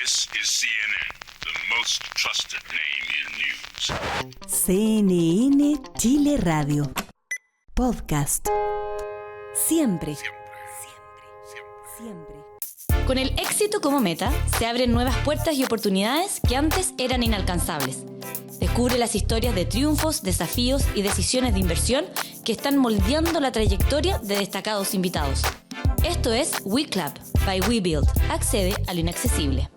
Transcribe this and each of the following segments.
This is CNN, the most trusted name in news. CNN Chile Radio. Podcast. Siempre. Siempre. Con el éxito como meta, se abren nuevas puertas y oportunidades que antes eran inalcanzables. Descubre las historias de triunfos, desafíos y decisiones de inversión que están moldeando la trayectoria de destacados invitados. Esto es WeClub by WeBuild. Accede a lo inaccesible.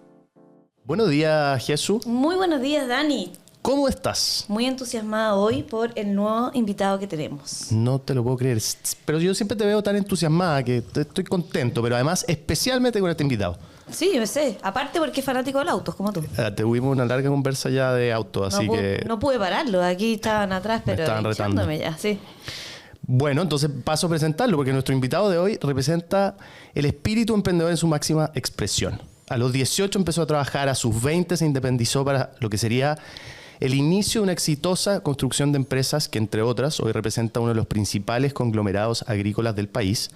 Buenos días, Jesús. Muy buenos días, Dani. ¿Cómo estás? Muy entusiasmada hoy por el nuevo invitado que tenemos. No te lo puedo creer, pero yo siempre te veo tan entusiasmada que estoy contento, pero además especialmente con este invitado. Sí, yo sé. Aparte porque es fanático del autos, como tú. Tuvimos una larga conversa ya de auto, así que... No pude pararlo. Aquí estaban atrás, pero estaban retando. echándome ya, sí. Bueno, entonces paso a presentarlo, porque nuestro invitado de hoy representa el espíritu emprendedor en su máxima expresión. A los 18 empezó a trabajar, a sus 20 se independizó para lo que sería el inicio de una exitosa construcción de empresas que, entre otras, hoy representa uno de los principales conglomerados agrícolas del país.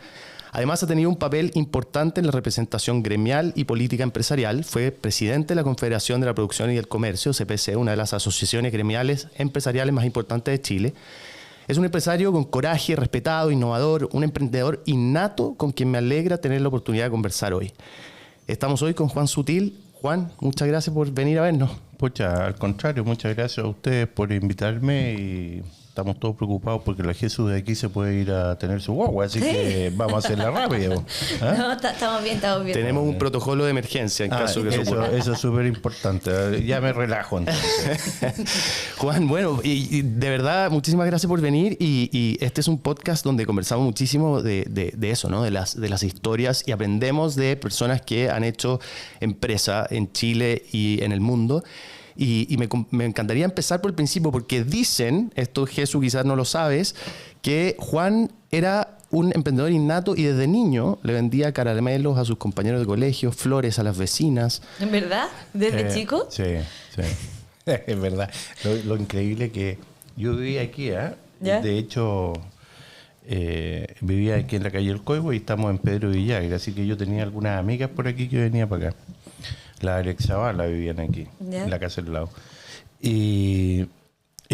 Además, ha tenido un papel importante en la representación gremial y política empresarial. Fue presidente de la Confederación de la Producción y el Comercio, CPC, una de las asociaciones gremiales empresariales más importantes de Chile. Es un empresario con coraje, respetado, innovador, un emprendedor innato con quien me alegra tener la oportunidad de conversar hoy. Estamos hoy con Juan Sutil. Juan, muchas gracias por venir a vernos. Pucha, al contrario, muchas gracias a ustedes por invitarme y estamos todos preocupados porque la Jesús de aquí se puede ir a tener su guagua, así que vamos a hacerla rápido. ¿Ah? No, estamos bien. Tenemos un protocolo de emergencia en caso de que eso ocurra. Eso es súper importante. Ya me relajo entonces. Juan, bueno, y de verdad, muchísimas gracias por venir y este es un podcast donde conversamos muchísimo de eso, ¿no? De las historias y aprendemos de personas que han hecho empresa en Chile y en el mundo. Y me encantaría empezar por el principio, porque dicen, esto Jesús quizás no lo sabes, que Juan era un emprendedor innato y desde niño le vendía caramelos a sus compañeros de colegio, flores a las vecinas. ¿En verdad? ¿Desde chico? Sí. Es verdad. Lo increíble que yo vivía aquí, ¿Ya? De hecho, vivía aquí en la calle El Coihue y estamos en Pedro Villagra, así que yo tenía algunas amigas por aquí que venía para acá. La Alex Zavala vivían aquí, ¿Ya? en la casa del lado. Y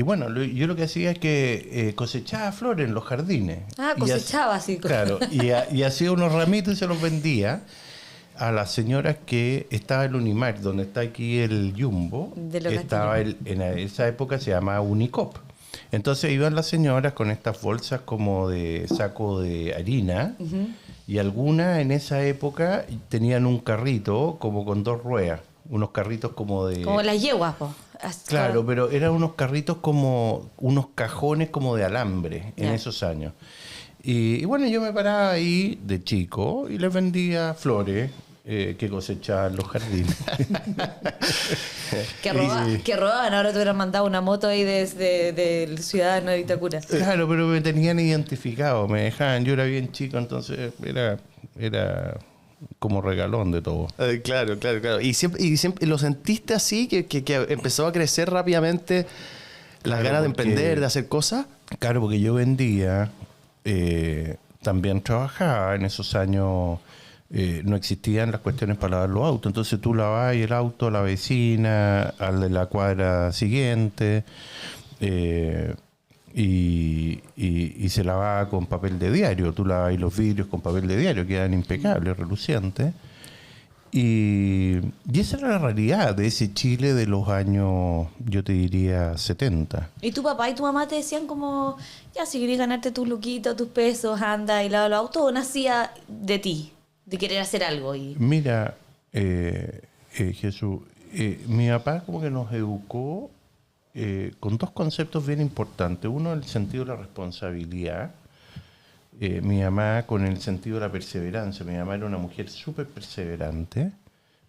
bueno, yo lo que hacía es que cosechaba flores en los jardines. Ah, cosechaba así. Claro, y hacía unos ramitos y se los vendía a las señoras que estaba el Unimar, donde está aquí el Jumbo. De lo estaba en esa época se llamaba Unicop. Entonces iban las señoras con estas bolsas como de saco de harina. Uh-huh. Y algunas en esa época tenían un carrito como con dos ruedas. Unos carritos como de... Como las yeguas, po. Claro, pero eran unos carritos como... unos cajones como de alambre en esos años. Y bueno, yo me paraba ahí de chico y les vendía flores que cosechaban los jardines. Que robaban. Ahora te hubieran mandado una moto ahí desde Ciudadano de Vitacura. Claro, pero me tenían identificado, me dejaban. Yo era bien chico, entonces era como regalón de todo. Claro. ¿Y siempre lo sentiste así, que empezó a crecer rápidamente las ganas de emprender, de hacer cosas? Claro, porque yo vendía, también trabajaba en esos años. No existían las cuestiones para lavar los autos, entonces tú lavabas el auto a la vecina, al de la cuadra siguiente, y se lavaba con papel de diario. Tú lavabas los vidrios con papel de diario, quedan impecables, relucientes. Y esa era la realidad de ese Chile de los años, yo te diría, 70. ¿Y tu papá y tu mamá te decían como, ya, si querías ganarte tus luquitos, tus pesos, anda y lava los autos, o nacía de ti? De querer hacer algo. Mira, Jesús, mi papá como que nos educó con dos conceptos bien importantes. Uno, el sentido de la responsabilidad. Mi mamá con el sentido de la perseverancia. Mi mamá era una mujer súper perseverante,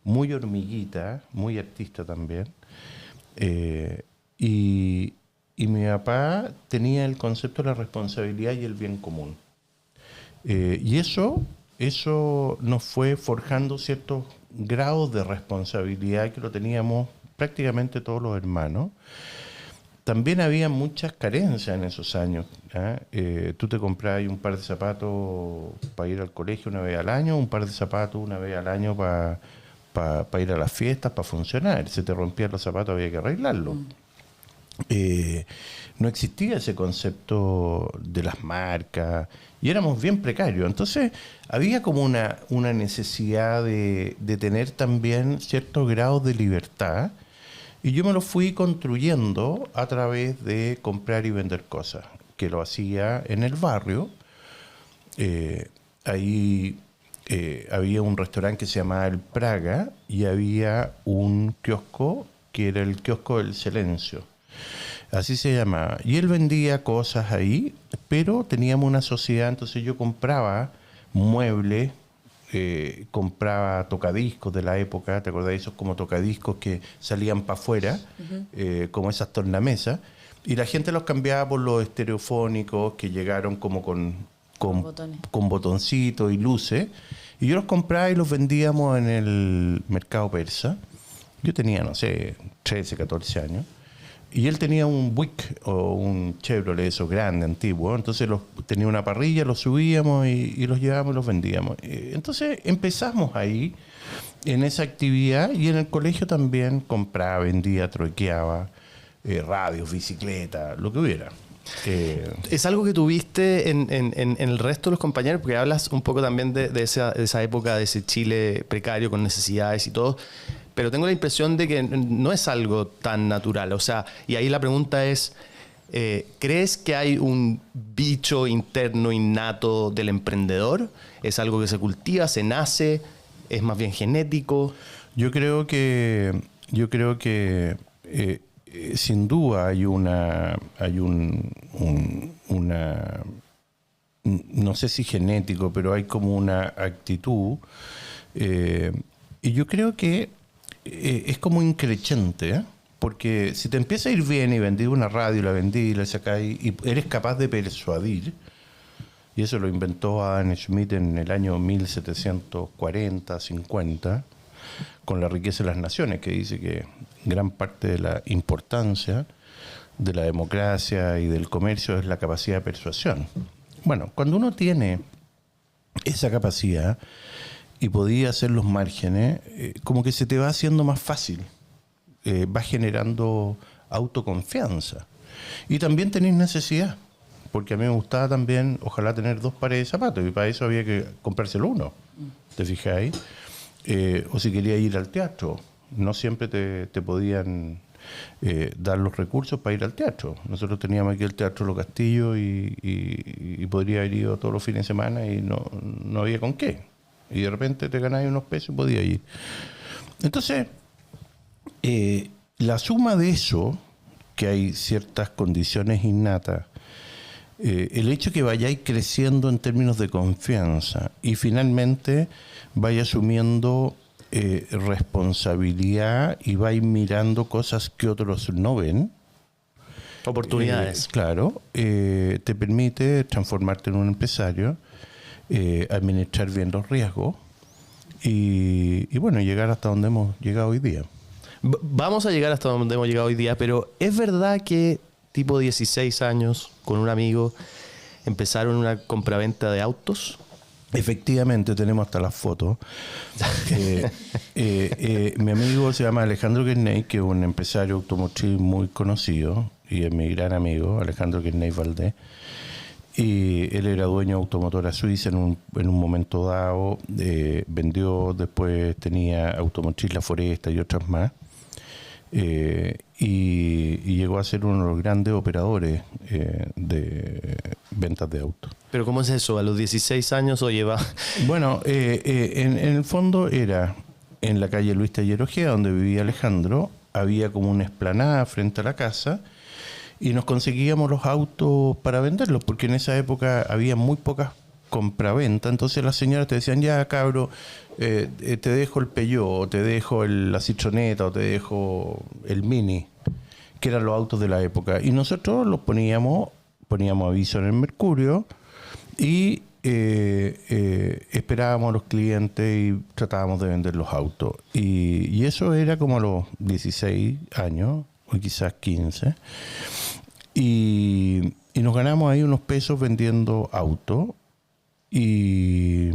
muy hormiguita, muy artista también. Y mi papá tenía el concepto de la responsabilidad y el bien común. Y eso nos fue forjando ciertos grados de responsabilidad que lo teníamos prácticamente todos los hermanos. También había muchas carencias en esos años. Tú te comprabas un par de zapatos para ir al colegio una vez al año, un par de zapatos una vez al año para para ir a las fiestas, para funcionar. Si te rompían los zapatos había que arreglarlo. No existía ese concepto de las marcas y éramos bien precarios. Entonces había como una necesidad de tener también ciertos grados de libertad, y yo me lo fui construyendo a través de comprar y vender cosas, que lo hacía en el barrio. Ahí había un restaurante que se llamaba El Praga y había un kiosco que era el kiosco del Silencio. Así se llamaba. Y él vendía cosas ahí, pero teníamos una sociedad, entonces yo compraba muebles, compraba tocadiscos de la época, ¿te acordás? Esos como tocadiscos que salían para afuera, como esas tornamesas, y la gente los cambiaba por los estereofónicos que llegaron como con botoncitos y luces, y yo los compraba y los vendíamos en el mercado persa. Yo tenía, no sé, 13, 14 años. Y él tenía un Buick o un Chevrolet, esos grandes, antiguos. Entonces tenía una parrilla, los subíamos y los llevábamos y los vendíamos. Entonces empezamos ahí, en esa actividad, y en el colegio también compraba, vendía, troqueaba, radios, bicicletas, lo que hubiera. ¿Es algo que tuviste en el resto de los compañeros? Porque hablas un poco también de esa época, de ese Chile precario con necesidades y todo. Pero tengo la impresión de que no es algo tan natural. O sea, y ahí la pregunta es, ¿crees que hay un bicho interno innato del emprendedor? ¿Es algo que se cultiva, se nace, es más bien genético? Yo creo que sin duda hay una no sé si genético, pero hay como una actitud, y yo creo que es como increchente, ¿eh? Porque si te empieza a ir bien y vendí una radio, la vendí, la sacáis, y eres capaz de persuadir, y eso lo inventó Adam Smith en el año 1740-50, con La riqueza de las naciones, que dice que gran parte de la importancia de la democracia y del comercio es la capacidad de persuasión. Bueno, cuando uno tiene esa capacidad y podía hacer los márgenes, como que se te va haciendo más fácil, va generando autoconfianza. Y también tenés necesidad, porque a mí me gustaba también, ojalá, tener 2 pares de zapatos, y para eso había que comprárselo uno, ¿te fijáis? O si quería ir al teatro, no siempre te podían dar los recursos para ir al teatro. Nosotros teníamos aquí el Teatro Los Castillos y podría haber ido todos los fines de semana y no había con qué. Y de repente te ganáis unos pesos y podías ir. Entonces, la suma de eso, que hay ciertas condiciones innatas, el hecho que vayáis creciendo en términos de confianza y finalmente vais asumiendo responsabilidad y vais mirando cosas que otros no ven. Oportunidades. Claro, te permite transformarte en un empresario, administrar bien los riesgos y bueno, llegar hasta donde hemos llegado hoy día. Vamos a llegar hasta donde hemos llegado hoy día, pero ¿es verdad que tipo 16 años con un amigo empezaron una compraventa de autos? Efectivamente, tenemos hasta las fotos. Mi amigo se llama Alejandro Guerney, que es un empresario automotriz muy conocido y es mi gran amigo, Alejandro Guerney Valdés. Y él era dueño de Automotora Suiza en un momento dado, vendió, después tenía Automotriz La Foresta y otras más, y llegó a ser uno de los grandes operadores de ventas de autos. ¿Pero cómo es eso? A los 16 años, oye, va... Bueno, en el fondo era en la calle Luis Taller Ojeda, donde vivía Alejandro, había como una explanada frente a la casa, y nos conseguíamos los autos para venderlos, porque en esa época había muy pocas compraventas. Entonces las señoras te decían, ya cabro, te dejo el Peugeot, o te dejo la Citroneta, o te dejo el Mini, que eran los autos de la época. Y nosotros los poníamos aviso en el Mercurio y esperábamos a los clientes y tratábamos de vender los autos. Y eso era como a los 16 años, o quizás 15. Y nos ganamos ahí unos pesos vendiendo autos. Y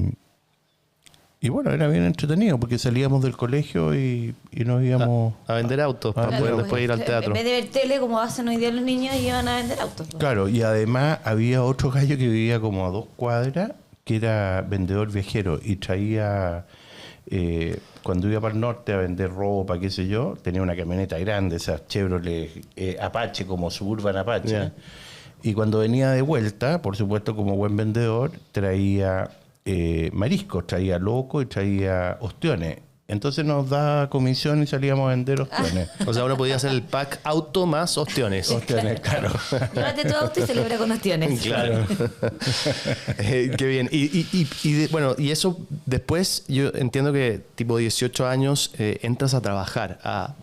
Y bueno, era bien entretenido porque salíamos del colegio y nos íbamos A vender autos para Claro, poder pues, después ir al teatro. En vez de ver tele, como hacen hoy día los niños, iban a vender autos. pues. Claro, y además había otro gallo que vivía como a 2 cuadras, que era vendedor viajero y traía, cuando iba para el norte a vender ropa, qué sé yo, tenía una camioneta grande, esas Chevrolet Apache, como Suburban Apache. Ya. Y cuando venía de vuelta, por supuesto como buen vendedor, traía mariscos, traía loco y traía ostiones. Entonces nos daba comisión y salíamos a vender ostiones. O sea, uno podía hacer el pack auto más ostiones. Ostiones, claro. Llévate tu auto y celebra con ostiones. Claro. Qué bien. Bueno, y eso después, yo entiendo que tipo 18 años entras a trabajar a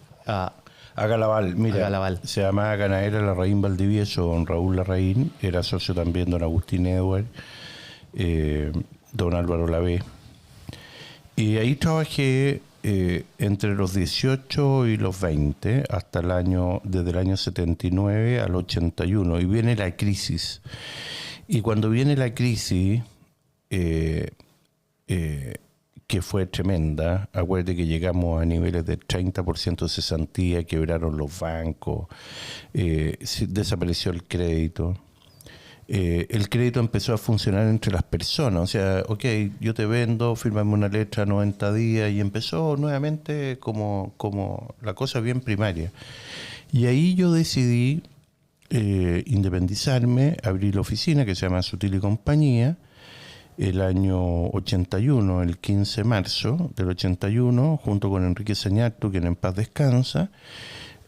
A Galaval, mira, A Galaval. se llamaba Ganadera Larraín Valdivieso, don Raúl Larraín, era socio también don Agustín Edward, don Álvaro Lavé. Y ahí trabajé entre los 18 y los 20, hasta desde el año 79 al 81, y viene la crisis. Y cuando viene la crisis, que fue tremenda, acuérdate que llegamos a niveles de 30% de cesantía, quebraron los bancos, desapareció el crédito. El crédito empezó a funcionar entre las personas, o sea, ok, yo te vendo, fírmame una letra 90 días, y empezó nuevamente como la cosa bien primaria. Y ahí yo decidí independizarme, abrí la oficina que se llama Sutil y Compañía, el año 81, el 15 de marzo del 81, junto con Enrique Sañartu, quien en paz descansa.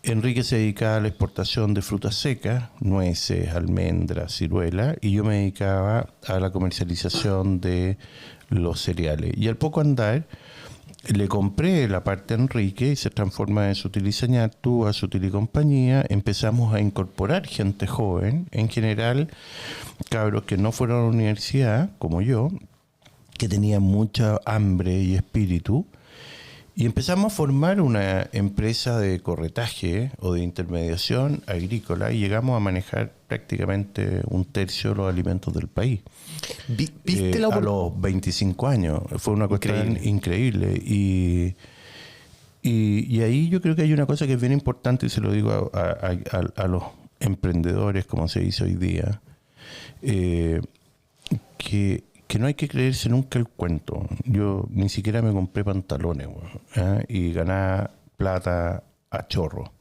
Enrique se dedicaba a la exportación de frutas secas, nueces, almendras, ciruelas, y yo me dedicaba a la comercialización de los cereales. Y al poco andar, le compré la parte a Enrique y se transforma de Sutil y Sañartu a Sutil y Compañía. Empezamos a incorporar gente joven, en general cabros que no fueron a la universidad, como yo, que tenían mucha hambre y espíritu. Y empezamos a formar una empresa de corretaje o de intermediación agrícola y llegamos a manejar prácticamente 1/3 de los alimentos del país. ¿Viste la A los 25 años. Fue una cuestión increíble. Y ahí yo creo que hay una cosa que es bien importante, y se lo digo a los emprendedores, como se dice hoy día, que no hay que creerse nunca el cuento. Yo ni siquiera me compré pantalones, y ganaba plata a chorro.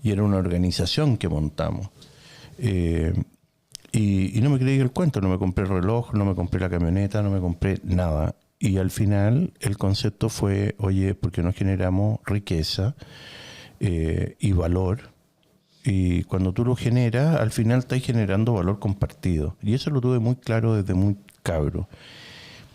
Y era una organización que montamos. Y no me creí el cuento, no me compré el reloj, no me compré la camioneta, no me compré nada. Y al final el concepto fue, oye, ¿por qué no generamos riqueza y valor? Y cuando tú lo generas, al final estás generando valor compartido. Y eso lo tuve muy claro desde muy cabro.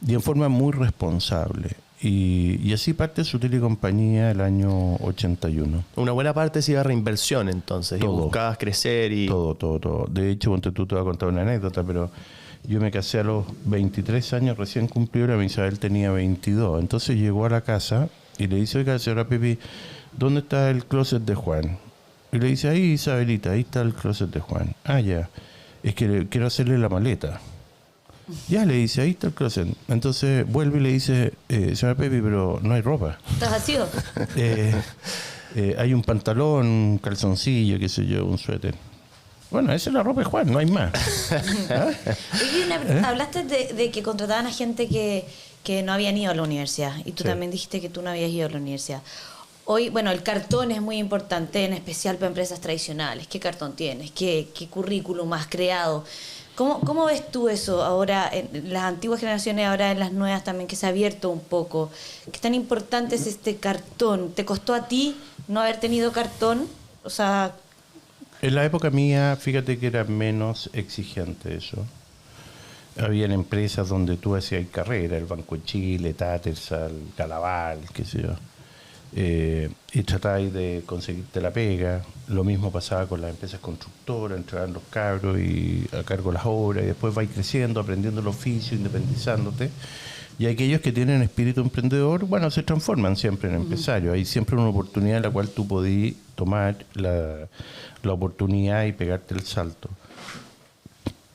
Y en forma muy responsable. Y así parte Sutil y Compañía el año 81. Una buena parte se iba a reinversión entonces. Todo. Y buscabas crecer y... Todo. De hecho, ponte tú, te voy a contar una anécdota, pero yo me casé a los 23 años, recién cumplido, mi Isabel tenía 22. Entonces llegó a la casa y le dice, oiga, señora Pepi, ¿dónde está el closet de Juan? Y le dice, ahí, Isabelita, ahí está el closet de Juan. Ah, ya, es que quiero hacerle la maleta. Ya, le dice, ahí está el closet. Entonces vuelve y le dice, señora Pepi, pero no hay ropa. ¿Estás vacío? Hay un pantalón, un calzoncillo, qué sé yo, un suéter. Bueno, esa es la ropa de Juan, no hay más. Oye, hablaste de que contrataban a gente que no habían ido a la universidad. Y tú Sí. también dijiste que tú no habías ido a la universidad. Hoy, bueno, el cartón es muy importante, en especial para empresas tradicionales. ¿Qué cartón tienes? ¿Qué currículum has creado? ¿Cómo ves tú eso ahora en las antiguas generaciones, ahora en las nuevas también, que se ha abierto un poco? ¿Qué tan importante es este cartón? ¿Te costó a ti no haber tenido cartón? O sea... En la época mía, fíjate que era menos exigente eso. Habían empresas donde tú hacías carrera, el Banco de Chile, Tattersall, Galaval, qué sé yo. Y tratáis de conseguirte la pega. Lo mismo pasaba con las empresas constructoras, entraban los cabros y a cargo las obras, y después vais creciendo, aprendiendo el oficio, independizándote. Y aquellos que tienen espíritu emprendedor, bueno, se transforman siempre en empresarios. Hay siempre una oportunidad en la cual tú podís tomar la oportunidad y pegarte el salto.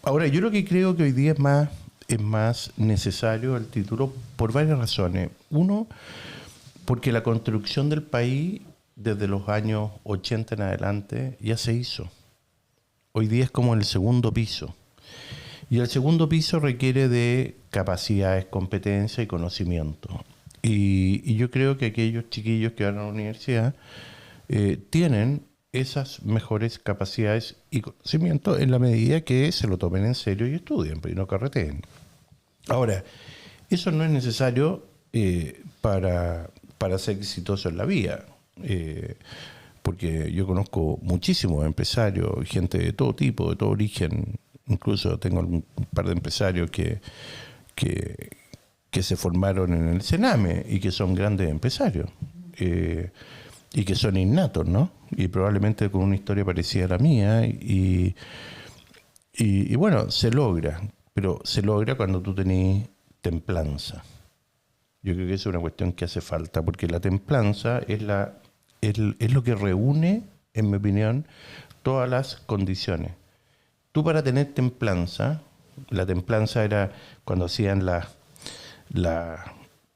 Ahora, yo lo que creo que hoy día es más es más necesario el título por varias razones. Uno, porque la construcción del país desde los años 80 en adelante ya se hizo. Hoy día es como el segundo piso. Y el segundo piso requiere de capacidades, competencia y conocimiento. Y yo creo que aquellos chiquillos que van a la universidad tienen esas mejores capacidades y conocimiento en la medida que se lo tomen en serio y estudien, pues, y no carreteen. Ahora, eso no es necesario para ser exitoso en la vida, porque yo conozco muchísimos empresarios, gente de todo tipo, de todo origen. Incluso tengo un par de empresarios que se formaron en el Sename y que son grandes empresarios. Y que son innatos, ¿no? Y probablemente con una historia parecida a la mía. Y bueno, se logra. Pero se logra cuando tú tenés templanza. Yo creo que esa es una cuestión que hace falta, porque la templanza es lo que reúne, en mi opinión, todas las condiciones. Tú, para tener templanza, la templanza era cuando hacían la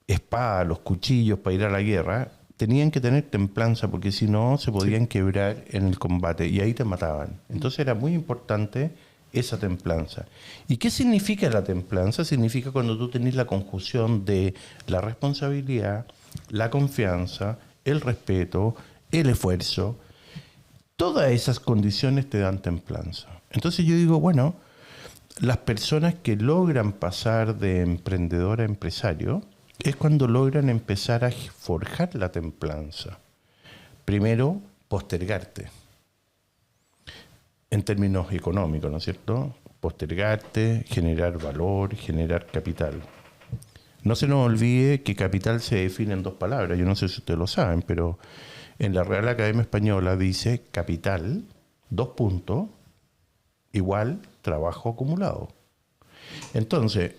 espada, los cuchillos para ir a la guerra, tenían que tener templanza, porque si no se podían quebrar en el combate y ahí te mataban. Entonces era muy importante esa templanza. ¿Y qué significa la templanza? Significa cuando tú tenés la conjunción de la responsabilidad, la confianza, el respeto, el esfuerzo. Todas esas condiciones te dan templanza. Entonces yo digo, bueno, las personas que logran pasar de emprendedor a empresario es cuando logran empezar a forjar la templanza. Primero, postergarte. En términos económicos, ¿no es cierto? Postergarte, generar valor, generar capital. No se nos olvide que capital se define en dos palabras. Yo no sé si ustedes lo saben, pero en la Real Academia Española dice capital, igual trabajo acumulado. Entonces,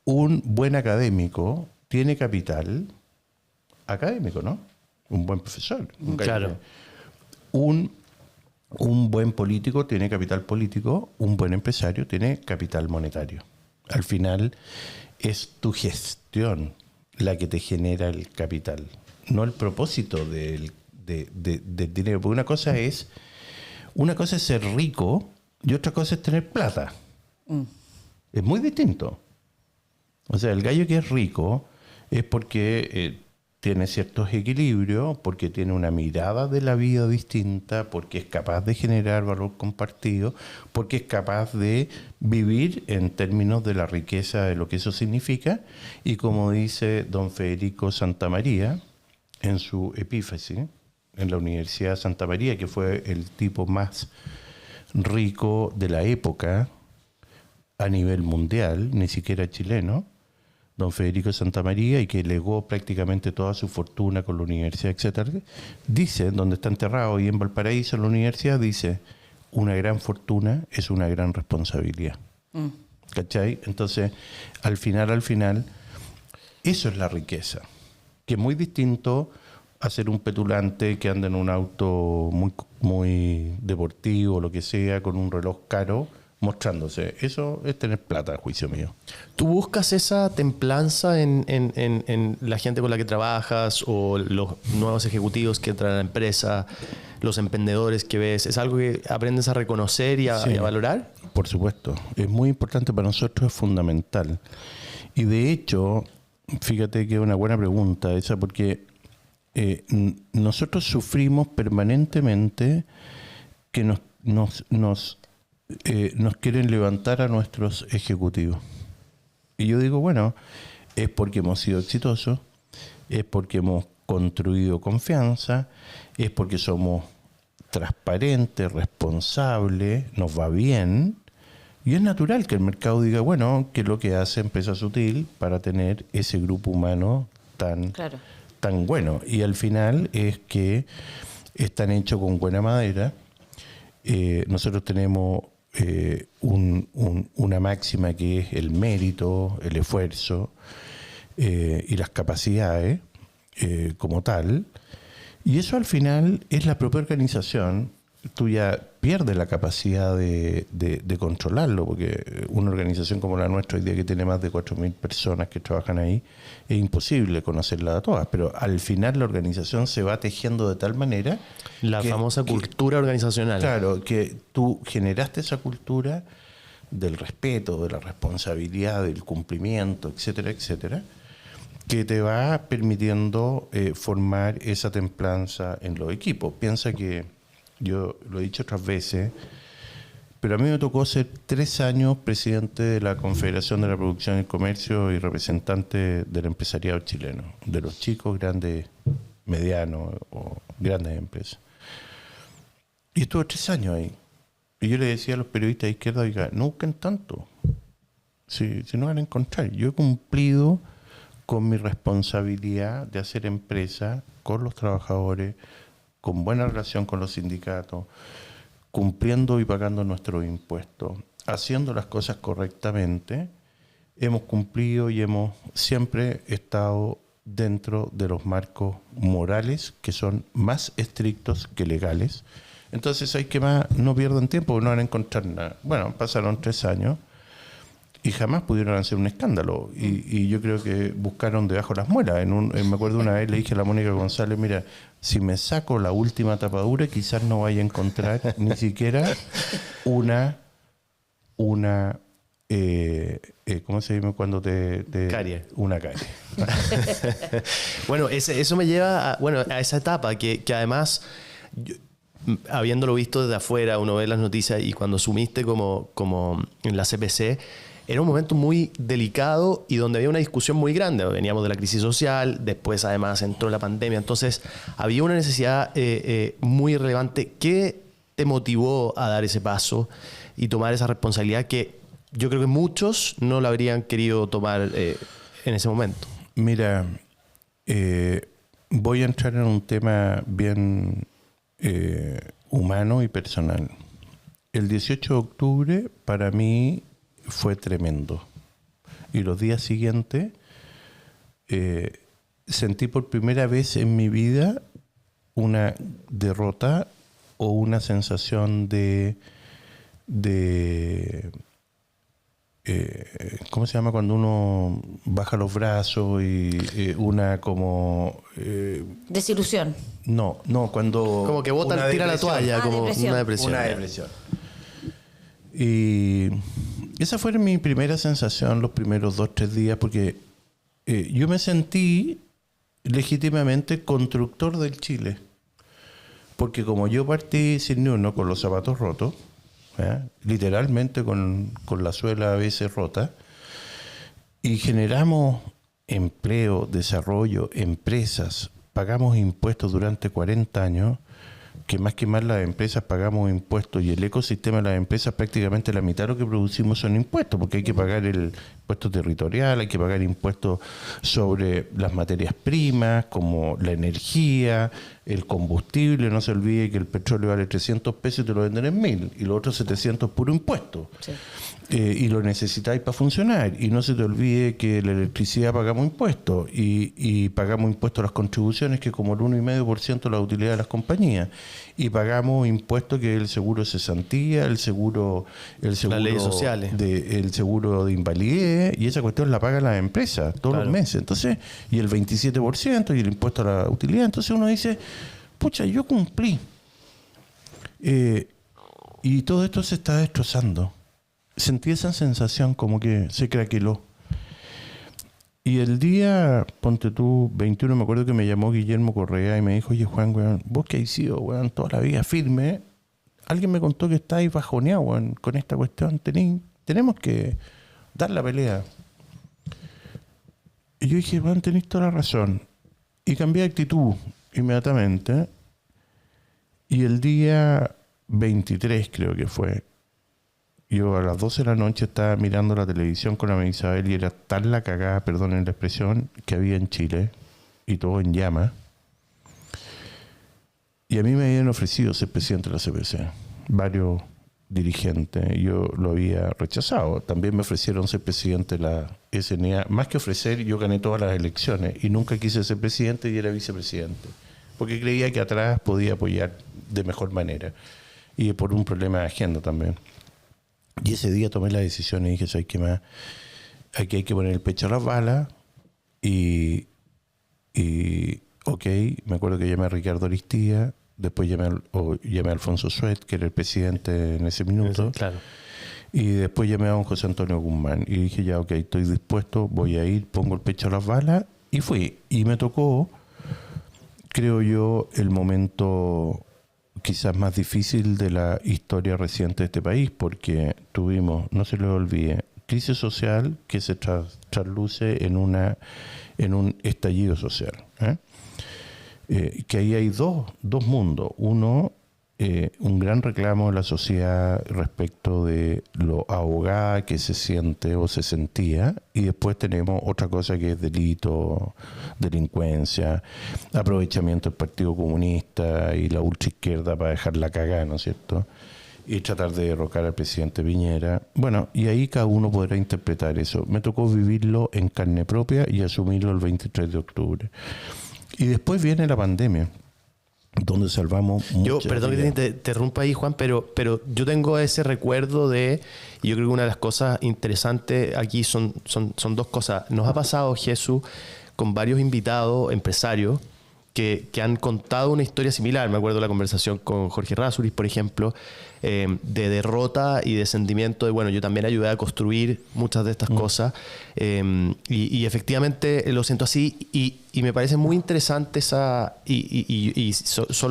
un buen académico tiene capital académico, ¿no? Un buen profesor. Claro. Un buen político tiene capital político, un buen empresario tiene capital monetario. Al final es tu gestión la que te genera el capital, no el propósito del dinero. Porque una cosa es ser rico y otra cosa es tener plata. Es muy distinto. O sea, el gallo que es rico es porque tiene ciertos equilibrios, porque tiene una mirada de la vida distinta, porque es capaz de generar valor compartido, porque es capaz de vivir en términos de la riqueza de lo que eso significa. Y como dice don Federico Santamaría en su epífesi en la Universidad de Santa María, que fue el tipo más rico de la época a nivel mundial, ni siquiera chileno, don Federico Santamaría, y que legó prácticamente toda su fortuna con la universidad, etcétera, dice, donde está enterrado y en Valparaíso, en la universidad, dice, una gran fortuna es una gran responsabilidad. ¿Cachai? Entonces, al final, eso es la riqueza, que es muy distinto a ser un petulante que anda en un auto muy deportivo, lo que sea, con un reloj caro, mostrándose. Eso es tener plata, a juicio mío. ¿Tú buscas esa templanza en la gente con la que trabajas o los nuevos ejecutivos que entran a la empresa, los emprendedores que ves? ¿Es algo que aprendes a reconocer y a valorar? Por supuesto. Es muy importante para nosotros, es fundamental. Y de hecho, fíjate que es una buena pregunta esa, porque nosotros sufrimos permanentemente que nos quieren levantar a nuestros ejecutivos. Y yo digo, bueno, es porque hemos sido exitosos, es porque hemos construido confianza, es porque somos transparentes, responsables, nos va bien. Y es natural que el mercado diga, bueno, ¿qué es lo que hace Empresa Sutil para tener ese grupo humano tan bueno? Y al final es que están hechos con buena madera. Nosotros tenemos una máxima que es el mérito, el esfuerzo y las capacidades como tal. Y eso al final es la propia organización. tú ya pierdes la capacidad de controlarlo, porque una organización como la nuestra hoy día, que tiene más de 4.000 personas que trabajan ahí, es imposible conocerla a todas, pero al final la organización se va tejiendo de tal manera... La famosa cultura organizacional. Claro, que tú generaste esa cultura del respeto, de la responsabilidad, del cumplimiento, etcétera, etcétera, que te va permitiendo formar esa templanza en los equipos. Piensa que, yo lo he dicho otras veces, pero a mí me tocó ser 3 años presidente de la Confederación de la Producción y el Comercio y representante del empresariado chileno, de los chicos, grandes, medianos o grandes empresas. Y estuve 3 años ahí. Y yo le decía a los periodistas de izquierda, oiga, no busquen tanto. Si no van a encontrar. Yo he cumplido con mi responsabilidad de hacer empresa con los trabajadores, con buena relación con los sindicatos, cumpliendo y pagando nuestros impuestos, haciendo las cosas correctamente. Hemos cumplido y hemos siempre estado dentro de los marcos morales, que son más estrictos que legales. Entonces hay que más, no pierdan tiempo, porque no van a encontrar nada. Bueno, pasaron 3 años y jamás pudieron hacer un escándalo. Y yo creo que buscaron debajo las muelas. Me acuerdo una vez le dije a la Mónica González, mira, si me saco la última tapadura, quizás no vaya a encontrar ni siquiera una ¿cómo se llama cuando te carie? Una carie. Bueno, eso me lleva a esa etapa que además... habiéndolo visto desde afuera, uno ve las noticias y cuando asumiste como en la CPC, era un momento muy delicado y donde había una discusión muy grande. Veníamos de la crisis social, después además entró la pandemia, entonces había una necesidad muy relevante. ¿Qué te motivó a dar ese paso y tomar esa responsabilidad que yo creo que muchos no la habrían querido tomar en ese momento? Mira, voy a entrar en un tema bien... humano y personal. El 18 de octubre para mí fue tremendo. Y los días siguientes sentí por primera vez en mi vida una derrota o una sensación de ¿cómo se llama cuando uno baja los brazos y una como... Desilusión. No, cuando... Como que botan, tira la toalla, como depresión. una depresión. Una depresión. Y esa fue mi primera sensación los primeros 2-3 días, porque yo me sentí legítimamente constructor del Chile. Porque como yo partí sin ni uno, con los zapatos rotos, literalmente con la suela a veces rota, y generamos empleo, desarrollo, empresas, pagamos impuestos durante 40 años, que más las empresas pagamos impuestos, y el ecosistema de las empresas prácticamente la mitad de lo que producimos son impuestos, porque hay que pagar el impuesto territorial, hay que pagar impuestos sobre las materias primas, como la energía, el combustible. No se olvide que el petróleo vale 300 pesos y te lo venden en 1.000, y los otros 700 puro impuesto. Sí. Y lo necesitáis para funcionar. Y no se te olvide que la electricidad pagamos impuestos, y pagamos impuestos a las contribuciones, que como el 1,5% de la utilidad de las compañías, y pagamos impuestos que es el seguro de cesantía, el seguro las leyes sociales, el seguro de invalidez, y esa cuestión la pagan las empresas todos los meses. Entonces, y el 27% y el impuesto a la utilidad. Entonces uno dice, pucha, yo cumplí. Y todo esto se está destrozando. Sentí esa sensación como que se craqueló. Y el día, ponte tú, 21, me acuerdo que me llamó Guillermo Correa y me dijo, oye Juan, weón, vos que has sido, weón, toda la vida firme, alguien me contó que estáis bajoneado, weón, con esta cuestión, tenemos que dar la pelea. Y yo dije, weón, tenéis toda la razón. Y cambié de actitud inmediatamente. Y el día 23 creo que fue, yo a las 12 de la noche estaba mirando la televisión con la María Isabel, y era tal la cagada, perdonen la expresión, que había en Chile, y todo en llamas. Y a mí me habían ofrecido ser presidente de la CPC, varios dirigentes. Yo lo había rechazado. También me ofrecieron ser presidente de la SNA. Más que ofrecer, yo gané todas las elecciones y nunca quise ser presidente, y era vicepresidente, porque creía que atrás podía apoyar de mejor manera. y por un problema de agenda también. Y ese día tomé la decisión y dije, ¿sabes qué más? Aquí hay que poner el pecho a las balas y ok, me acuerdo que llamé a Ricardo Aristía, después llamé a Alfonso Suet, que era el presidente en ese minuto. Claro. Y después llamé a don José Antonio Guzmán y dije, ya, ok, estoy dispuesto, voy a ir, pongo el pecho a las balas, y fui. Y me tocó, creo yo, el momento quizás más difícil de la historia reciente de este país, porque tuvimos, no se les olvide, crisis social que se trasluce en un estallido social. Que ahí hay dos mundos. Uno, un gran reclamo de la sociedad respecto de lo ahogada que se siente o se sentía, y después tenemos otra cosa que es delito, delincuencia, aprovechamiento del Partido Comunista y la ultraizquierda para dejarla cagada, ¿no es cierto? Y tratar de derrocar al presidente Piñera. Bueno, y ahí cada uno podrá interpretar eso. Me tocó vivirlo en carne propia y asumirlo el 23 de octubre. Y después viene la pandemia, donde salvamos muchas Perdón vidas. que te interrumpa ahí, Juan, pero yo tengo ese recuerdo de, y yo creo que una de las cosas interesantes aquí son dos cosas. Nos ha pasado, Jesús, con varios invitados, empresarios, que han contado una historia similar. Me acuerdo de la conversación con Jorge Rasuris, por ejemplo, de derrota y de sentimiento de, bueno, yo también ayudé a construir muchas de estas cosas, y efectivamente lo siento así, y me parece muy interesante solo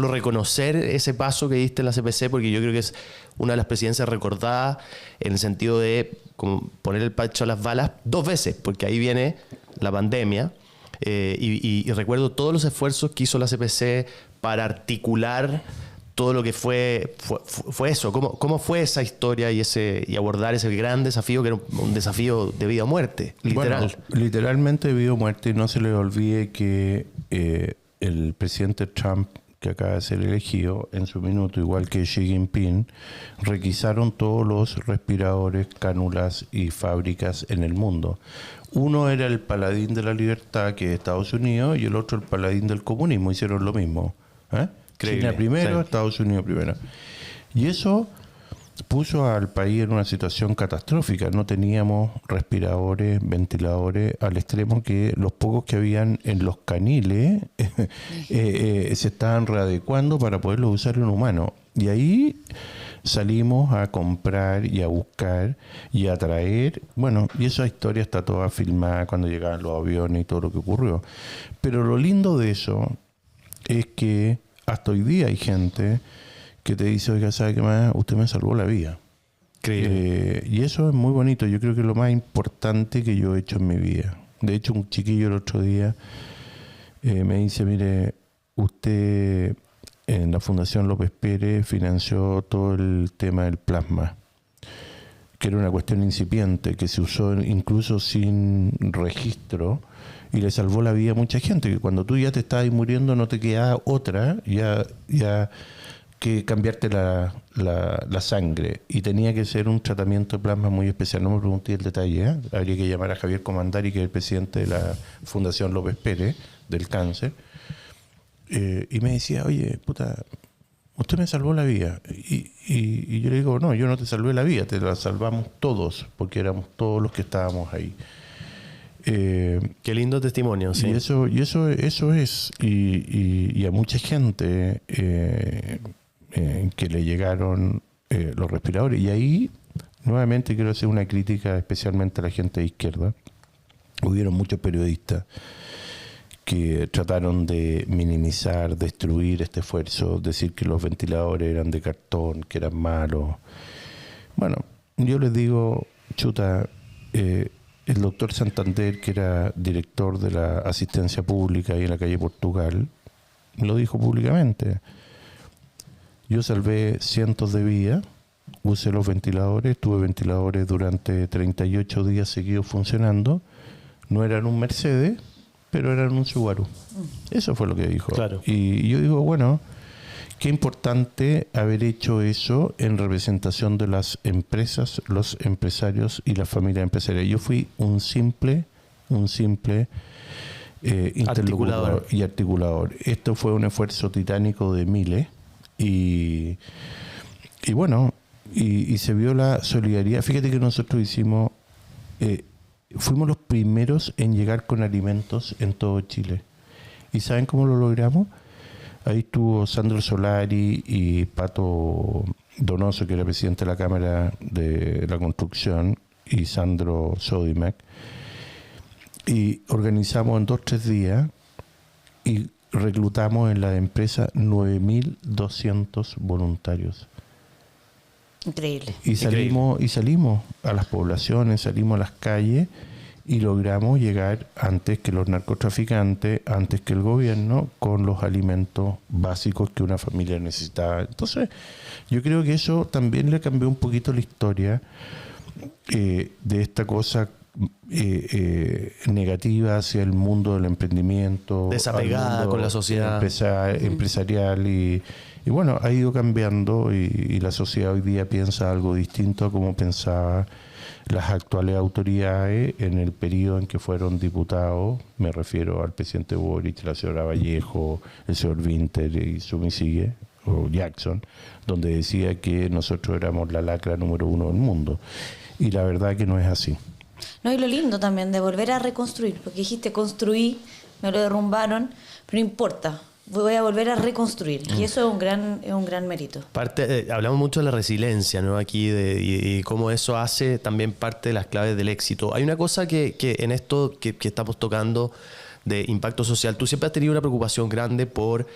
reconocer ese paso que diste en la CPC, porque yo creo que es una de las presidencias recordadas en el sentido de como poner el pecho a las balas 2 veces, porque ahí viene la pandemia. Y recuerdo todos los esfuerzos que hizo la CPC para articular todo lo que fue eso. ¿Cómo fue esa historia y abordar ese gran desafío que era un desafío de vida o muerte, literal? Bueno, literalmente de vida o muerte. Y no se les olvide que el presidente Trump, que acaba de ser elegido, en su minuto, igual que Xi Jinping, requisaron todos los respiradores, cánulas y fábricas en el mundo. Uno era el paladín de la libertad, que es Estados Unidos, y el otro el paladín del comunismo. Hicieron lo mismo. China primero, sí. Estados Unidos primero. Y eso puso al país en una situación catastrófica. No teníamos respiradores, ventiladores, al extremo que los pocos que habían en los caniles se estaban readecuando para poderlos usar en humano. Y ahí salimos a comprar y a buscar y a traer. Bueno, y esa historia está toda filmada cuando llegaban los aviones y todo lo que ocurrió. Pero lo lindo de eso es que hasta hoy día hay gente que te dice, oiga, ¿sabe qué más? Usted me salvó la vida. Y eso es muy bonito. Yo creo que es lo más importante que yo he hecho en mi vida. De hecho, un chiquillo el otro día me dice, mire, usted en la Fundación López Pérez financió todo el tema del plasma, que era una cuestión incipiente, que se usó incluso sin registro, y le salvó la vida a mucha gente, que cuando tú ya te estabas muriendo no te quedaba otra ya que cambiarte la sangre, y tenía que ser un tratamiento de plasma muy especial. No me pregunté el detalle, habría que llamar a Javier Comandari, que es el presidente de la Fundación López Pérez del cáncer, y me decía, oye, puta, usted me salvó la vida. Y yo le digo, no, yo no te salvé la vida, te la salvamos todos, porque éramos todos los que estábamos ahí. Qué lindo testimonio, sí. Y eso es. Y a mucha gente que le llegaron los respiradores. Y ahí, nuevamente, quiero hacer una crítica especialmente a la gente de izquierda. Hubieron muchos periodistas que trataron de minimizar, destruir este esfuerzo, decir que los ventiladores eran de cartón, que eran malos. Bueno, yo les digo, chuta, el doctor Santander, que era director de la asistencia pública ahí en la calle Portugal, lo dijo públicamente. Yo salvé cientos de vidas, usé los ventiladores, tuve ventiladores durante 38 días seguidos funcionando. No eran un Mercedes, pero eran un Subaru. Eso fue lo que dijo. Claro. Y yo digo, bueno, qué importante haber hecho eso en representación de las empresas, los empresarios y las familias empresarias. Yo fui un simple interlocutor y articulador. Esto fue un esfuerzo titánico de miles, y y bueno, y se vio la solidaridad. Fíjate que nosotros hicimos, fuimos los primeros en llegar con alimentos en todo Chile. ¿Y saben cómo lo logramos? Ahí estuvo Sandro Solari y Pato Donoso, que era presidente de la Cámara de la Construcción, y Sandro Sodimac. Y organizamos en 2-3 días y reclutamos en la empresa 9.200 voluntarios. Increíble. Y salimos a las poblaciones, salimos a las calles y logramos llegar antes que los narcotraficantes, antes que el gobierno, con los alimentos básicos que una familia necesitaba. Entonces, yo creo que eso también le cambió un poquito la historia de esta cosa negativa hacia el mundo del emprendimiento, desapegada con la sociedad empresarial y bueno, ha ido cambiando y la sociedad hoy día piensa algo distinto a como pensaba las actuales autoridades en el periodo en que fueron diputados. Me refiero al presidente Boric, la señora Vallejo, el señor Winter y Sumisigue o Jackson, donde decía que nosotros éramos la lacra número 1 del mundo, y la verdad que no es así. No, y lo lindo también de volver a reconstruir, porque dijiste construí, me lo derrumbaron, pero no importa, voy a volver a reconstruir, y eso es un gran mérito. Hablamos mucho de la resiliencia, ¿no? Aquí y cómo eso hace también parte de las claves del éxito. Hay una cosa que en esto que estamos tocando de impacto social, tú siempre has tenido una preocupación grande por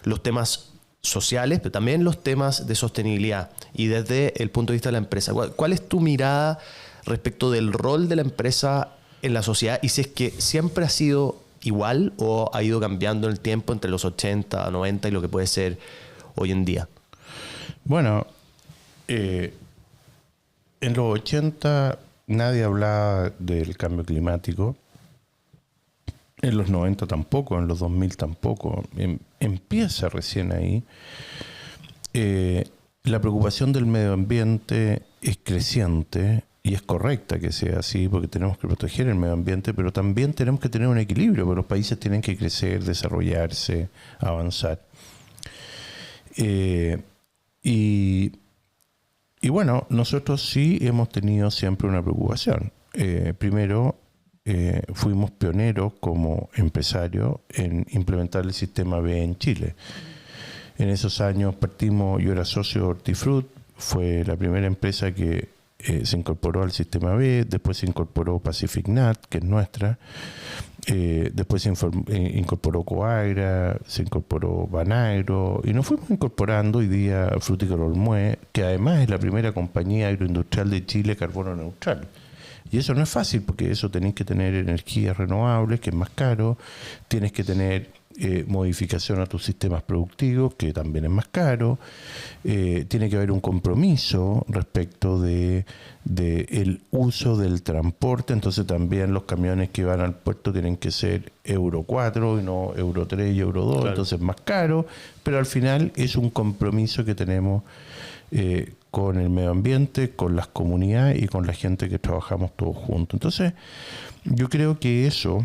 los temas sociales, pero también los temas de sostenibilidad, y desde el punto de vista de la empresa. ¿Cuál es tu mirada respecto del rol de la empresa en la sociedad, y si es que siempre ha sido igual o ha ido cambiando en el tiempo entre los 80, 90 y lo que puede ser hoy en día? Bueno, en los 80 nadie hablaba del cambio climático, en los 90 tampoco, en los 2000 tampoco, empieza recién ahí. La preocupación del medio ambiente es creciente y es correcta que sea así, porque tenemos que proteger el medio ambiente, pero también tenemos que tener un equilibrio, porque los países tienen que crecer, desarrollarse, avanzar. Y bueno, nosotros sí hemos tenido siempre una preocupación. Primero, fuimos pioneros como empresarios en implementar el sistema B en Chile. En esos años partimos, yo era socio de Hortifruit, fue la primera empresa que se incorporó al sistema B, después se incorporó PacificNat, que es nuestra, después se incorporó Coagra, se incorporó Banagro, y nos fuimos incorporando hoy día Frutícola Olmué, que además es la primera compañía agroindustrial de Chile carbono neutral. Y eso no es fácil, porque eso tenés que tener energías renovables, que es más caro, tienes que tener modificación a tus sistemas productivos, que también es más caro, tiene que haber un compromiso respecto de el uso del transporte, entonces también los camiones que van al puerto tienen que ser Euro 4 y no Euro 3 y Euro 2, claro. Entonces es más caro, pero al final es un compromiso que tenemos con el medio ambiente, con las comunidades y con la gente que trabajamos todos juntos. Entonces, yo creo que eso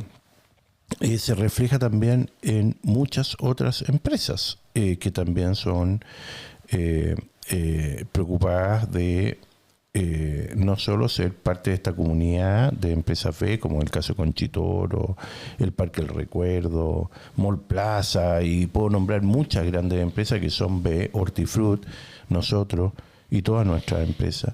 se refleja también en muchas otras empresas que también son preocupadas de no solo ser parte de esta comunidad de empresas B, como en el caso de Conchitoro, el Parque del Recuerdo, Mall Plaza, y puedo nombrar muchas grandes empresas que son B, Hortifruit, nosotros y todas nuestras empresas.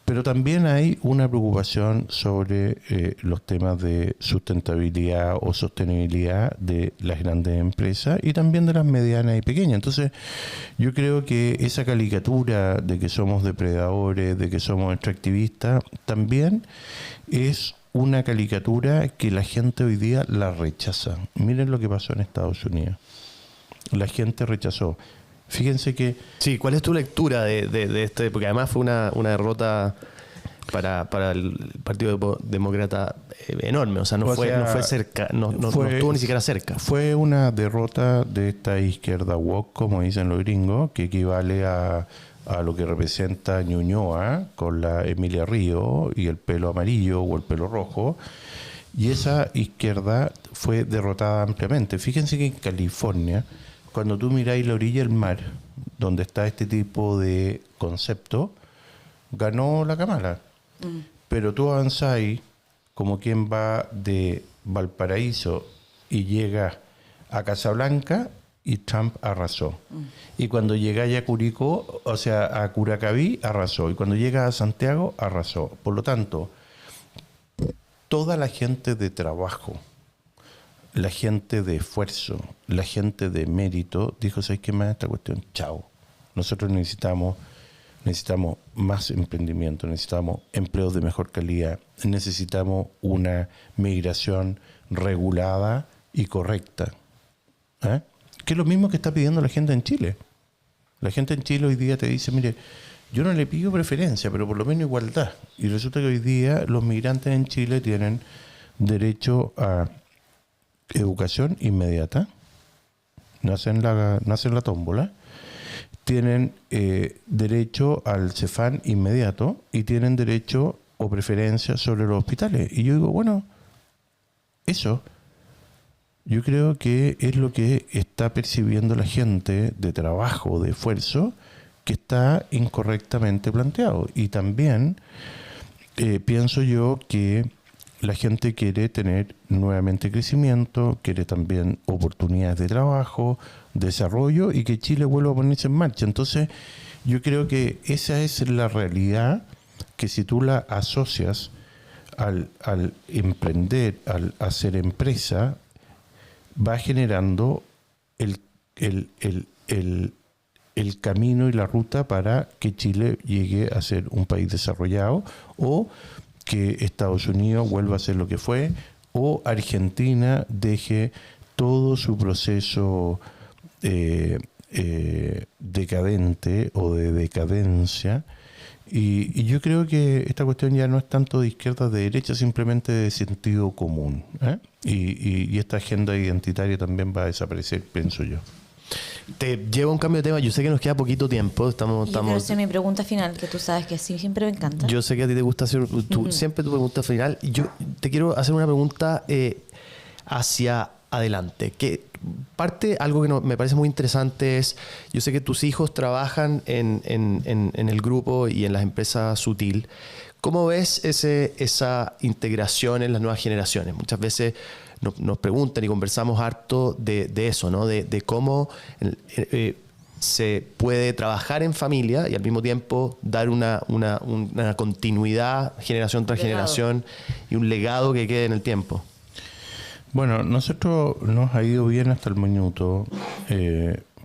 Pero también hay una preocupación sobre los temas de sustentabilidad o sostenibilidad de las grandes empresas y también de las medianas y pequeñas. Entonces, yo creo que esa caricatura de que somos depredadores, de que somos extractivistas, también es una caricatura que la gente hoy día la rechaza. Miren lo que pasó en Estados Unidos. La gente rechazó. Fíjense que... Sí, ¿cuál es tu lectura de este? Porque además fue una derrota para el Partido Demócrata enorme. O sea, no fue cerca, no estuvo ni siquiera cerca. Fue una derrota de esta izquierda woke, como dicen los gringos, que equivale a lo que representa Ñuñoa con la Emilia Río y el pelo amarillo o el pelo rojo. Y esa izquierda fue derrotada ampliamente. Fíjense que en California, cuando tú miráis la orilla del mar, donde está este tipo de concepto, ganó la Kamala. Pero tú avanzáis como quien va de Valparaíso y llega a Casablanca y Trump arrasó. Y cuando llegáis a Curicó, o sea, a Curacaví, arrasó. Y cuando llega a Santiago, arrasó. Por lo tanto, toda la gente de trabajo, la gente de esfuerzo, la gente de mérito, dijo, ¿sabes qué más esta cuestión? Chao. Nosotros necesitamos más emprendimiento, necesitamos empleos de mejor calidad, necesitamos una migración regulada y correcta. Que es lo mismo que está pidiendo la gente en Chile. La gente en Chile hoy día te dice, mire, yo no le pido preferencia, pero por lo menos igualdad. Y resulta que hoy día los migrantes en Chile tienen derecho a educación inmediata, nacen la tómbola, tienen derecho al CEFAN inmediato y tienen derecho o preferencia sobre los hospitales. Y yo digo, bueno, eso yo creo que es lo que está percibiendo la gente de trabajo, de esfuerzo, que está incorrectamente planteado. Y también pienso yo que la gente quiere tener nuevamente crecimiento, quiere también oportunidades de trabajo, desarrollo y que Chile vuelva a ponerse en marcha. Entonces, yo creo que esa es la realidad que si tú la asocias al emprender, al hacer empresa, va generando el camino y la ruta para que Chile llegue a ser un país desarrollado o que Estados Unidos vuelva a ser lo que fue o Argentina deje todo su proceso decadente o de decadencia. Y yo creo que esta cuestión ya no es tanto de izquierda, de derecha, simplemente de sentido común. Y esta agenda identitaria también va a desaparecer, pienso yo. Te llevo a un cambio de tema. Yo sé que nos queda poquito tiempo. Yo quiero hacer mi pregunta final, que tú sabes que sí, siempre me encanta. Yo sé que a ti te gusta hacer siempre tu pregunta final. Y yo te quiero hacer una pregunta hacia adelante. Que parte, algo que me parece muy interesante es, yo sé que tus hijos trabajan en el grupo y en las empresas Sutil. ¿Cómo ves esa integración en las nuevas generaciones? Muchas veces nos preguntan y conversamos harto de eso, ¿no? De cómo se puede trabajar en familia y al mismo tiempo dar una continuidad generación tras generación y un legado que quede en el tiempo. Bueno, nosotros nos ha ido bien hasta el minuto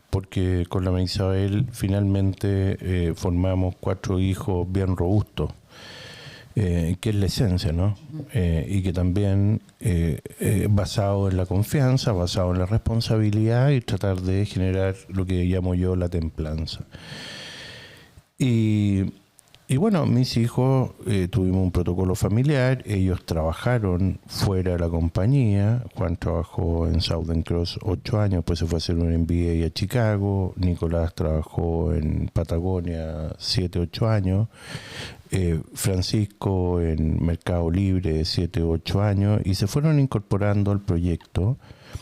porque con la María Isabel finalmente formamos 4 hijos bien robustos. Que es la esencia, ¿no? Y que también basado en la confianza, basado en la responsabilidad y tratar de generar lo que llamo yo la templanza. Y bueno, mis hijos tuvimos un protocolo familiar, ellos trabajaron fuera de la compañía. Juan trabajó en Southern Cross 8 años, después se fue a hacer un MBA a Chicago. Nicolás trabajó en Patagonia 7, 8 años. Francisco en Mercado Libre 7, 8 años y se fueron incorporando al proyecto.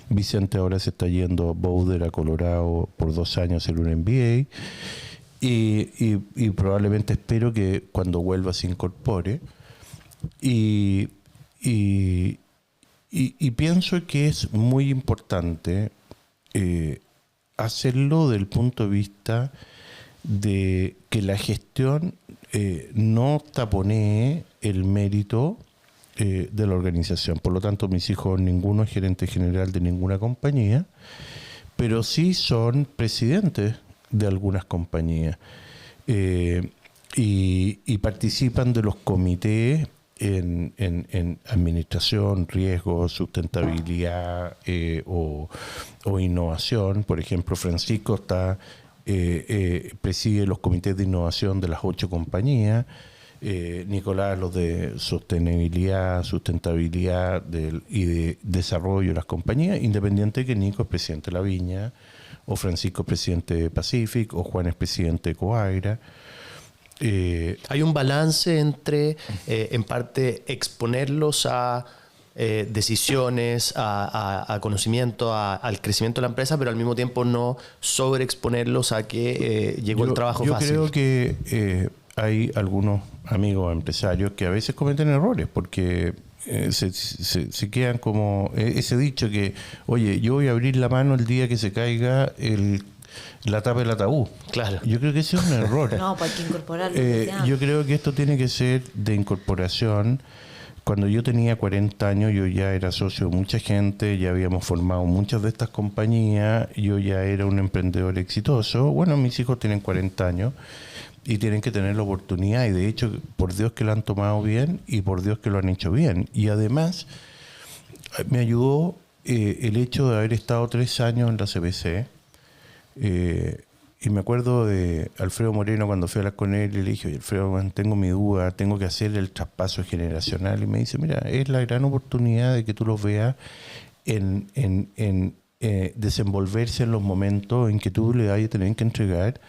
Vicente ahora se está yendo a Boulder, a Colorado por 2 años a hacer un MBA y probablemente espero que cuando vuelva se incorpore y pienso que es muy importante hacerlo desde el punto de vista de que la gestión no taponee el mérito de la organización. Por lo tanto, mis hijos, ninguno es gerente general de ninguna compañía, pero sí son presidentes de algunas compañías y participan de los comités en administración, riesgo, sustentabilidad o innovación. Por ejemplo, Francisco preside los comités de innovación de las 8 compañías, Nicolás los de sostenibilidad, sustentabilidad y de desarrollo de las compañías, independiente que Nico es presidente de La Viña, o Francisco es presidente de Pacific, o Juan es presidente de Coagra. Hay un balance entre, en parte, exponerlos a decisiones, a conocimiento, al crecimiento de la empresa, pero al mismo tiempo no sobreexponerlos a que llegó el trabajo fácil. Yo creo que hay algunos amigos empresarios que a veces cometen errores porque se quedan como ese dicho que, oye, yo voy a abrir la mano el día que se caiga la tapa del ataúd. Claro. Yo creo que ese es un error. No, pues hay que incorporarlo. Yo creo que esto tiene que ser de incorporación. Cuando yo tenía 40 años, yo ya era socio de mucha gente, ya habíamos formado muchas de estas compañías, yo ya era un emprendedor exitoso. Bueno, mis hijos tienen 40 años y tienen que tener la oportunidad, y de hecho, por Dios que lo han tomado bien y por Dios que lo han hecho bien. Y además, me ayudó el hecho de haber estado 3 años en la CBC. Y me acuerdo de Alfredo Moreno cuando fui a hablar con él y le dije, oye, Alfredo, tengo mi duda, tengo que hacer el traspaso generacional. Y me dice, mira, es la gran oportunidad de que tú los veas en desenvolverse en los momentos en que tú le vayas a tener que entregar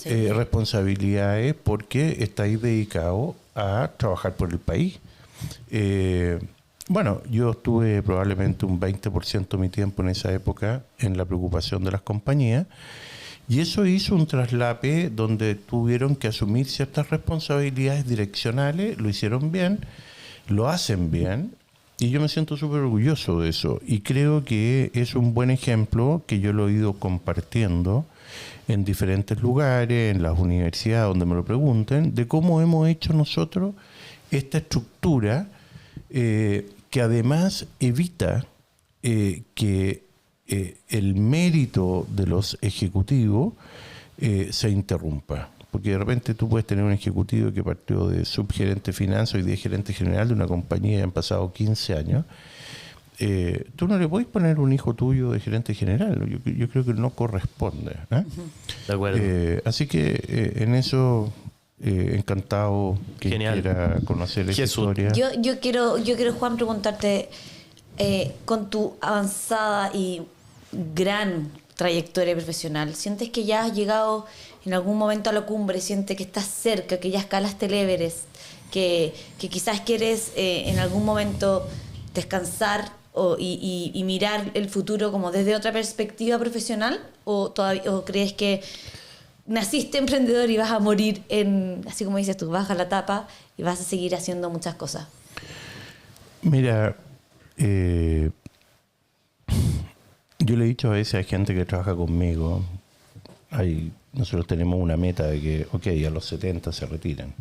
responsabilidades porque estáis dedicados a trabajar por el país. Bueno, yo estuve probablemente un 20% de mi tiempo en esa época en la preocupación de las compañías. Y eso hizo un traslape donde tuvieron que asumir ciertas responsabilidades direccionales, lo hicieron bien, lo hacen bien, y yo me siento súper orgulloso de eso. Y creo que es un buen ejemplo que yo lo he ido compartiendo en diferentes lugares, en las universidades donde me lo pregunten, de cómo hemos hecho nosotros esta estructura que además evita que el mérito de los ejecutivos se interrumpa. Porque de repente tú puedes tener un ejecutivo que partió de subgerente de finanzas y de gerente general de una compañía y han pasado 15 años. Tú no le puedes poner un hijo tuyo de gerente general. Yo creo que no corresponde. De acuerdo. Así que en eso... encantado que Genial. quiera conocer esa historia. Yo quiero, Juan, preguntarte, con tu avanzada y gran trayectoria profesional, ¿sientes que ya has llegado en algún momento a la cumbre? ¿Sientes que estás cerca, que ya escalaste el Everest, que quizás quieres en algún momento descansar y mirar el futuro como desde otra perspectiva profesional? ¿O crees que naciste emprendedor y vas a morir así como dices tú, baja la tapa y vas a seguir haciendo muchas cosas? Mira, yo le he dicho a veces a gente que trabaja conmigo, nosotros tenemos una meta de que, a los 70 se retiran.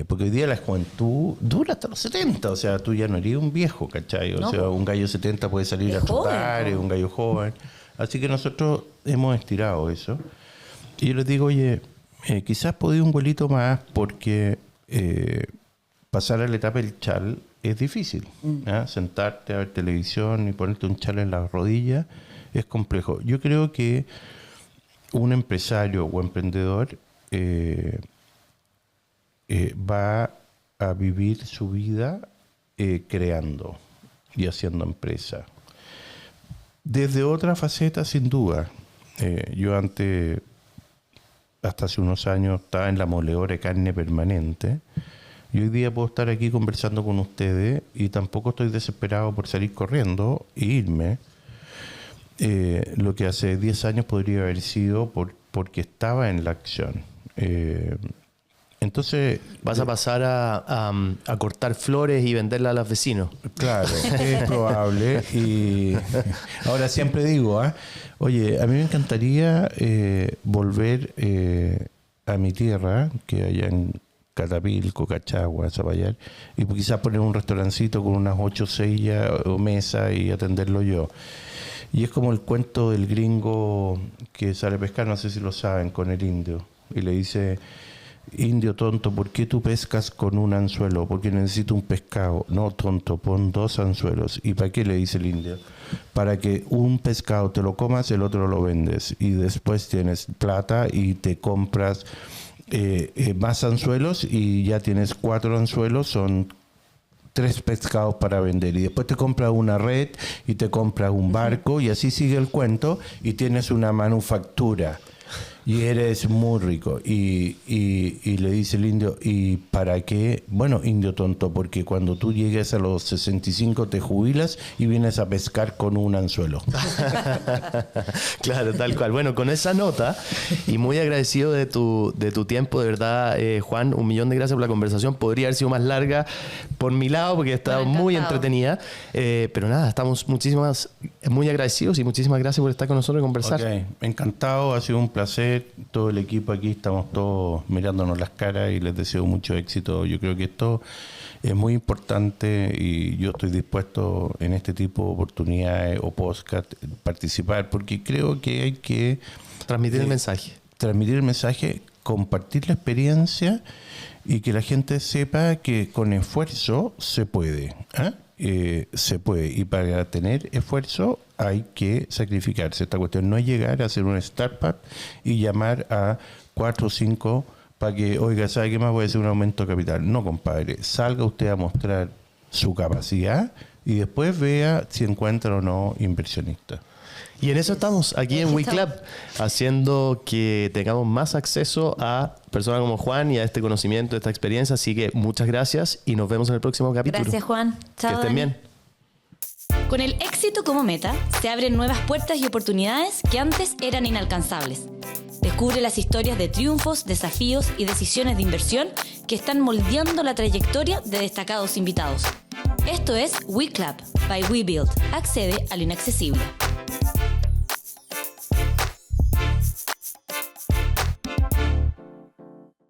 Porque hoy día la juventud dura hasta los 70, o sea, tú ya no eres un viejo, ¿cachai? O sea, un gallo de 70 puede salir a trotar, es un gallo joven. Así que nosotros hemos estirado eso. Y yo les digo, oye, quizás podía un vuelito más porque pasar a la etapa del chal es difícil. Sentarte a ver televisión y ponerte un chal en las rodillas es complejo. Yo creo que un empresario o emprendedor va a vivir su vida creando y haciendo empresa. Desde otra faceta, sin duda. Yo antes, hasta hace unos años, estaba en la moledora de carne permanente. Y hoy día puedo estar aquí conversando con ustedes y tampoco estoy desesperado por salir corriendo e irme. Lo que hace 10 años podría haber sido porque estaba en la acción. Entonces... Vas a pasar a cortar flores y venderlas a los vecinos. Claro, es probable. Y ahora siempre digo, oye, a mí me encantaría volver a mi tierra, que allá en Catapilco, Cachagua, Zapallar, y quizás poner un restaurancito con unas 8 sillas o mesas y atenderlo yo. Y es como el cuento del gringo que sale a pescar, no sé si lo saben, con el indio. Y le dice... Indio tonto, ¿por qué tú pescas con un anzuelo? Porque necesito un pescado. No, tonto, pon 2 anzuelos. ¿Y para qué? Le dice el indio. Para que un pescado te lo comas, el otro lo vendes. Y después tienes plata y te compras más anzuelos y ya tienes 4 anzuelos, son 3 pescados para vender. Y después te compras una red y te compras un barco y así sigue el cuento y tienes una manufactura. Y eres muy rico. Y le dice el indio, ¿y para qué? Bueno, indio tonto, porque cuando tú llegues a los 65 te jubilas y vienes a pescar con un anzuelo. Claro, tal cual. Bueno, con esa nota y muy agradecido de tu tiempo, de verdad, Juan, 1.000.000 de gracias por la conversación. Podría haber sido más larga por mi lado porque estaba muy entretenida, pero nada, estamos muy agradecidos y muchísimas gracias por estar con nosotros y conversar. Okay. Encantado, ha sido un placer. Todo el equipo aquí estamos todos mirándonos las caras y les deseo mucho éxito. Yo creo que esto es muy importante y yo estoy dispuesto en este tipo de oportunidades o podcast participar porque creo que hay que transmitir el mensaje. Transmitir el mensaje, compartir la experiencia y que la gente sepa que con esfuerzo se puede. Se puede. Y para tener esfuerzo hay que sacrificarse. Esta cuestión no es llegar a hacer un startup y llamar a 4 o 5 para que, oiga, ¿sabe qué más? Voy a hacer un aumento de capital. No, compadre. Salga usted a mostrar su capacidad y después vea si encuentra o no inversionistas. Y en eso estamos aquí en WeClub, haciendo que tengamos más acceso a personas como Juan y a este conocimiento, a esta experiencia. Así que muchas gracias y nos vemos en el próximo capítulo. Gracias, Juan. Chao, que estén bien. Con el éxito como meta, se abren nuevas puertas y oportunidades que antes eran inalcanzables. Descubre las historias de triunfos, desafíos y decisiones de inversión que están moldeando la trayectoria de destacados invitados. Esto es WeClub by WeBuild. Accede a lo inaccesible.